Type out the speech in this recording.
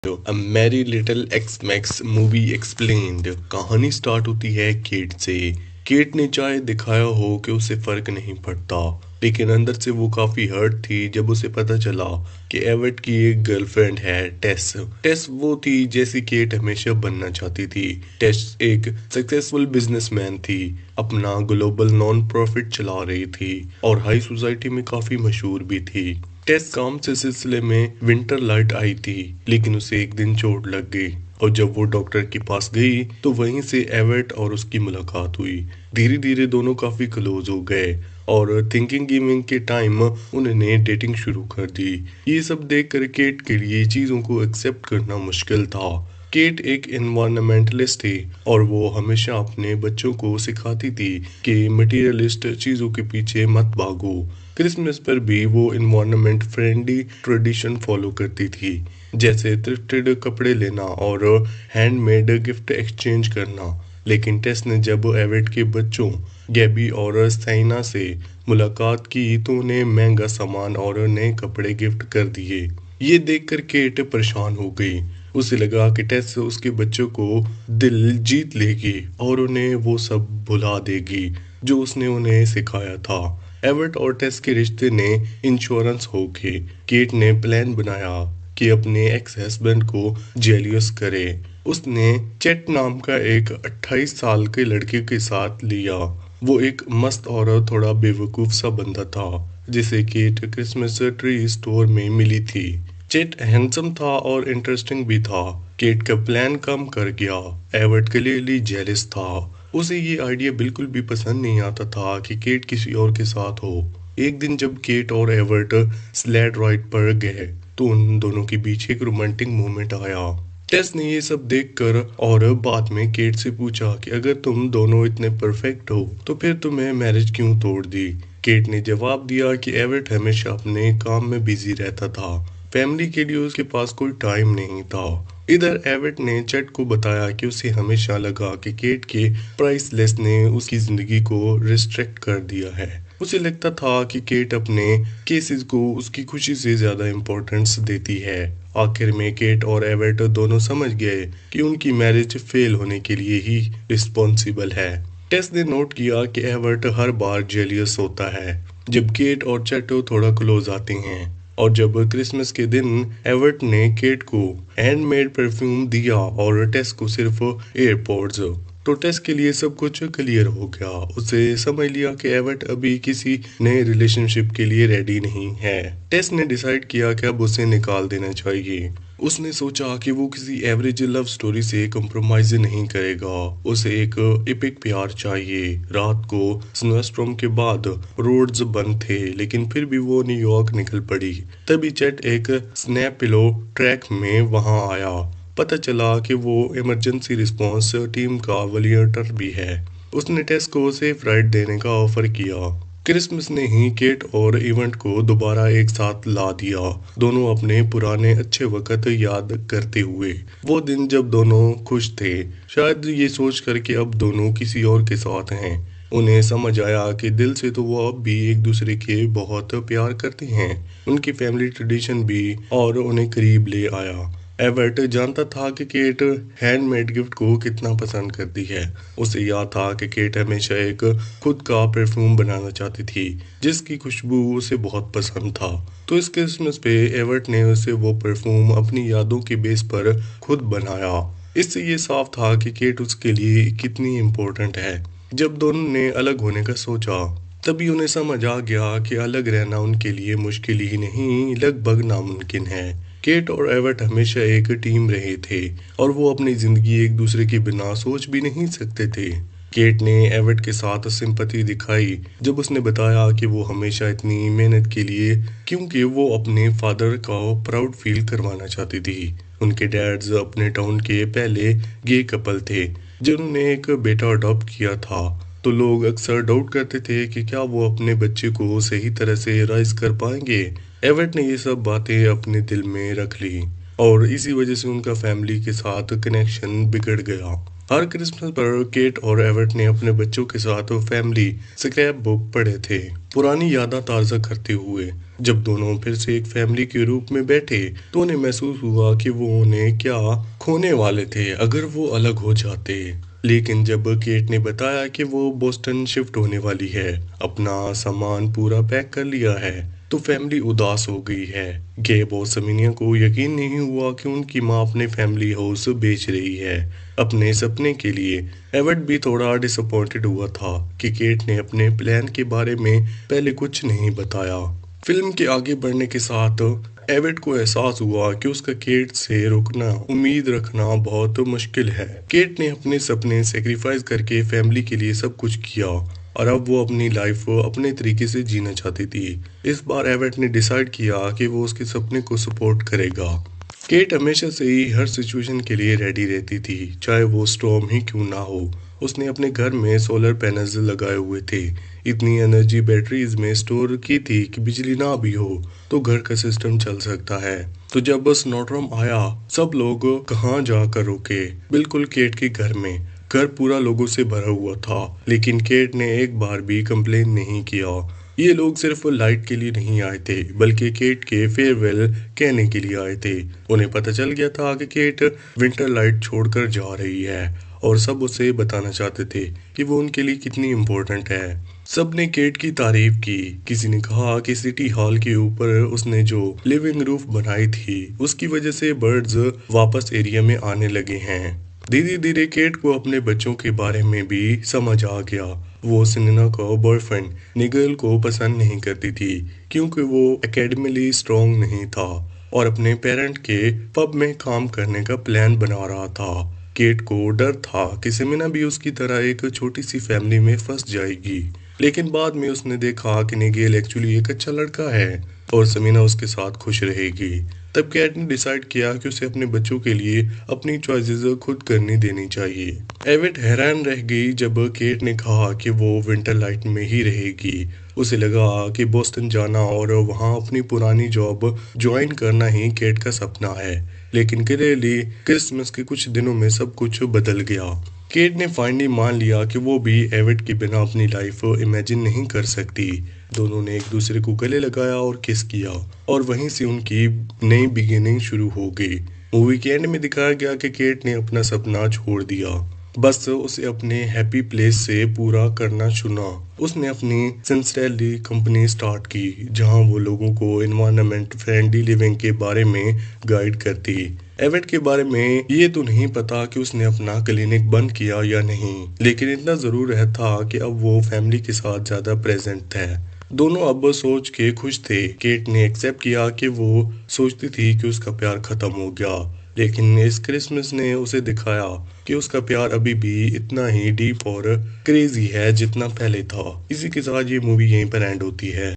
अ merry little ex mas movie explained. कहानी start होती है केट से। केट ने चाहे दिखाया हो कि उसे फर्क नहीं पड़ता, लेकिन अंदर से वो काफी हर्ट थी जब उसे पता चला कि एवेट की एक गर्लफ्रेंड है, टेस। टेस वो थी जैसी केट हमेशा बनना चाहती थी। टेस एक सक्सेसफुल बिजनेसमैन थी, अपना ग्लोबल नॉन प्रॉफिट चला रही थी और हाई सोसाइटी में काफी मशहूर भी थी। टेस काम से सिलसिले में विंटर लाइट आई थी, लेकिन उसे एक दिन चोट लग गई और जब वो डॉक्टर के पास गई तो वहीं से एवेट और उसकी मुलाकात हुई। धीरे धीरे दोनों काफी क्लोज हो गए और थिंकिंग गिविंग के टाइम उन्होंने डेटिंग शुरू कर दी। ये सब देख कर केट के लिए चीज़ों को एक्सेप्ट करना मुश्किल था। केट एक इन्वायरमेंटलिस्ट थी और वो हमेशा अपने बच्चों को सिखाती थी कि मटेरियलिस्ट चीज़ों के पीछे मत भागो। क्रिसमस पर भी वो इन्वायरमेंट फ्रेंडली ट्रेडिशन फॉलो करती थी, जैसे थ्रिफ्टेड कपड़े लेना और हैंडमेड गिफ्ट एक्सचेंज करना। लेकिन टेस ने जब एवेट के बच्चों गैबी और साइना से मुलाकात की तो उन्हें महंगा सामान और नए कपड़े गिफ्ट कर दिए। ये देखकर केट परेशान हो गई। उसे लगा कि टेस उसके बच्चों को दिल जीत लेगी और उन्हें वो सब भुला देगी जो उसने उन्हें सिखाया था। एवर्ट और टेस के रिश्ते ने इंश्योरेंस हो गए। केट ने प्लान बनाया कि अपने एक्स हस्बैंड को जेलियस करे। उसने चेट नाम का एक 28 साल के लड़के के साथ लिया। वो एक मस्त और थोड़ा बेवकूफ सा बंदा था जिसे केट क्रिसमस ट्री स्टोर में मिली थी। चेट हैंडसम था और इंटरेस्टिंग भी था। केट का प्लान काम कर गया। एवर्ट क्लियरली जेलस था। उसे ये आइडिया बिल्कुल भी पसंद नहीं आता था कि केट किसी और के साथ हो। एक दिन जब केट और एवर्ट स्लेड राइड पर गए तो उन दोनों के बीच एक रोमांटिक मोमेंट आया। टेस ने ये सब देखकर और बाद में केट से पूछा कि अगर तुम दोनों इतने परफेक्ट हो तो फिर तुम्हें मैरिज क्यों तोड़ दी। केट ने जवाब दिया कि एवर्ट हमेशा अपने काम में बिजी रहता था, फैमिली के लिए उसके पास कोई टाइम नहीं था। इधर एवेट ने चेट को बताया कि उसे हमेशा लगा कि केट के प्राइसलेस ने उसकी जिंदगी को रिस्ट्रिक्ट कर दिया है। उसे लगता था कि केट अपने केसेस को उसकी खुशी से ज्यादा इम्पोर्टेंस देती है। आखिर में केट और एवेट दोनों समझ गए कि उनकी मैरिज फेल होने के लिए ही रिस्पॉन्सिबल है। टेस ने नोट किया कि एवर्ट हर बार जेलियस होता है जब केट और चेट थोड़ा क्लोज आते हैं। और जब क्रिसमस के दिन एवर्ट ने केट को हैंडमेड परफ्यूम दिया और टेस को सिर्फ एयरपोर्ट्स, तो टेस के लिए सब कुछ क्लियर हो गया। उसे समझ लिया कि एवर्ट अभी किसी नए रिलेशनशिप के लिए रेडी नहीं है। टेस ने डिसाइड किया कि अब उसे निकाल देना चाहिए। उसने सोचा कि वो किसी एवरेज लव स्टोरी से कॉम्प्रोमाइज नहीं करेगा। उसे एक एपिक प्यार चाहिए। रात को स्नोस्टॉर्म के बाद रोड्स बंद थे, लेकिन फिर भी वो न्यूयॉर्क निकल पड़ी। तभी चेट एक स्नैप पिलो ट्रैक में वहां आया। पता चला कि वो इमरजेंसी रिस्पांस टीम का वॉलंटियर भी है। उसने टेस को सेफ राइड देने का ऑफर किया। क्रिसमस ने ही केट और इवेंट को दोबारा एक साथ ला दिया, दोनों अपने पुराने अच्छे वक्त याद करते हुए। वो दिन जब दोनों खुश थे, शायद ये सोच कर कि अब दोनों किसी और के साथ हैं। उन्हें समझ आया कि दिल से तो वो अब भी एक दूसरे के बहुत प्यार करते हैं। उनकी फैमिली ट्रेडिशन भी और उन्हें करीब ले आया। एवर्ट जानता था कि केट हैंडमेड गिफ्ट को कितना पसंद करती है। उसे याद था कि केट हमेशा एक खुद का परफ्यूम बनाना चाहती थी जिसकी खुशबू उसे बहुत पसंद था। तो इस क्रिसमस पे एवर्ट ने उसे वो परफ्यूम अपनी यादों के बेस पर खुद बनाया। इससे ये साफ था कि केट उसके लिए कितनी इम्पोर्टेंट है। जब दोनों ने अलग होने का सोचा तभी उन्हें समझ आ गया कि अलग रहना उनके लिए मुश्किल ही नहीं, लगभग नामुमकिन है। केट और एवर्ट हमेशा एक टीम रहे थे और वो अपनी जिंदगी एक दूसरे के बिना सोच भी नहीं सकते थे। केट ने एवर्ट के साथ सिंपैथी दिखाई जब उसने बताया कि वो हमेशा इतनी मेहनत के लिए, क्योंकि वो अपने फादर का प्राउड फील करवाना चाहती थी। उनके डैड्स अपने टाउन के पहले गे कपल थे जिन्होंने एक बेटा अडॉप्ट किया था। तो लोग अक्सर डाउट करते थे कि क्या वो अपने बच्चे को सही तरह से राइज कर पाएंगे। एवर्ट ने ये सब बातें अपने दिल में रख ली और इसी वजह से उनका फैमिली के साथ कनेक्शन बिगड़ गया। हर क्रिसमस पर केट और एवर्ट ने अपने बच्चों के साथ फैमिली स्क्रैप बुक पढ़े थे, पुरानी यादें ताज़ा करते हुए। जब दोनों फिर से एक फैमिली के रूप में बैठे तो उन्हें महसूस हुआ कि वो उन्हें क्या खोने वाले थे अगर वो अलग हो जाते। लेकिन जब केट ने बताया कि वो बोस्टन शिफ्ट होने वाली है, अपना सामान पूरा पैक कर लिया है, तो फैमिली उदास हो गई है। गेब और समीनिया को यकीन नहीं हुआ कि उनकी माँ अपने फैमिली हाउस बेच रही है अपने सपने के लिए। एवर्ट भी थोड़ा डिसअपॉइंटेड हुआ था कि केट ने अपने प्लान के बारे में पहले कुछ नहीं बताया। फिल्म के आगे बढ़ने के साथ एवेट को एहसास हुआ कि उसका केट से रुकना उम्मीद रखना बहुत मुश्किल है। केट ने अपने सपने सेक्रीफाइस करके फैमिली के लिए सब कुछ किया और अब वो अपनी लाइफ अपने तरीके से जीना चाहती थी। इस बार एवेट ने डिसाइड किया कि वो उसके सपने को सपोर्ट करेगा। केट हमेशा से ही हर सिचुएशन के लिए रेडी रहती थी, चाहे वो स्टॉर्म ही क्यों ना हो। उसने अपने घर में सोलर पैनल्स लगाए हुए थे, इतनी एनर्जी बैटरीज में स्टोर की थी कि बिजली ना भी हो तो घर का सिस्टम चल सकता है। तो जब बस नोट्रम आया, सब लोग कहाँ जाकर रुके? बिल्कुल केट के घर में। घर पूरा लोगों से भरा हुआ था, लेकिन केट ने एक बार भी कंप्लेन नहीं किया। ये लोग सिर्फ लाइट के लिए नहीं आए थे, बल्कि केट के फेयरवेल कहने के लिए आए थे। उन्हें पता चल गया था कि केट विंटर लाइट छोड़कर जा रही है और सब उसे बताना चाहते थे कि वो उनके लिए कितनी इम्पोर्टेंट है। सबने केट की तारीफ की। किसी ने कहा कि सिटी हॉल के ऊपर उसने जो लिविंग रूफ बनाई थी उसकी वजह से बर्ड्स वापस एरिया में आने लगे हैं। धीरे धीरे केट को अपने बच्चों के बारे में भी समझ आ गया। वो सिनेना का बॉयफ्रेंड निगल को पसंद नहीं करती थी क्योंकि वो एकेडमिकली स्ट्रांग नहीं था और अपने पेरेंट के पब में काम करने का प्लान बना रहा था। केट को डर था कि सेमिना भी उसकी तरह एक छोटी सी फैमिली में फंस जाएगी, लेकिन बाद में उसने देखा कि निगेल एक्चुअली एक अच्छा लड़का है और समीना उसके साथ खुश रहेगी। तब कैट ने डिसाइड किया कि उसे अपने बच्चों के लिए अपनी चॉइसेस खुद करनी देनी चाहिए। एविट हैरान रह गई जब केट ने कहा कि वो विंटर लाइट में ही रहेगी। उसे लगा कि बोस्टन जाना और वहां अपनी पुरानी जॉब ज्वाइन करना ही केट का सपना है, लेकिन क्लियरली क्रिसमस के कुछ दिनों में सब कुछ बदल गया। केट ने फाइनली मान लिया कि वो भी एविट के बिना अपनी लाइफ इमेजिन नहीं कर सकती। दोनों ने एक दूसरे को गले लगाया और किस किया और वहीं से उनकी नई बिगिनिंग शुरू हो गई। मूवी के एंड में दिखाया गया कि केट ने अपना सपना छोड़ दिया, बस उसे अपने हैप्पी प्लेस से पूरा करना चुना। उसने अपनी सिंसियरली कंपनी स्टार्ट की जहां वो लोगों को एनवायरनमेंट फ्रेंडली लिविंग के बारे में गाइड करती। एवेट के बारे में ये तो नहीं पता कि उसने अपना क्लिनिक बंद किया या नहीं, लेकिन इतना जरूर है था कि अब वो फैमिली के साथ ज्यादा प्रेजेंट थे। दोनों अब सोच के खुश थे। केट ने एक्सेप्ट किया कि वो सोचती थी कि उसका प्यार खत्म हो गया, लेकिन इस क्रिसमस ने उसे दिखाया कि उसका प्यार अभी भी इतना ही डीप और क्रेजी है जितना पहले था। इसी के साथ ये मूवी यहीं पर एंड होती है।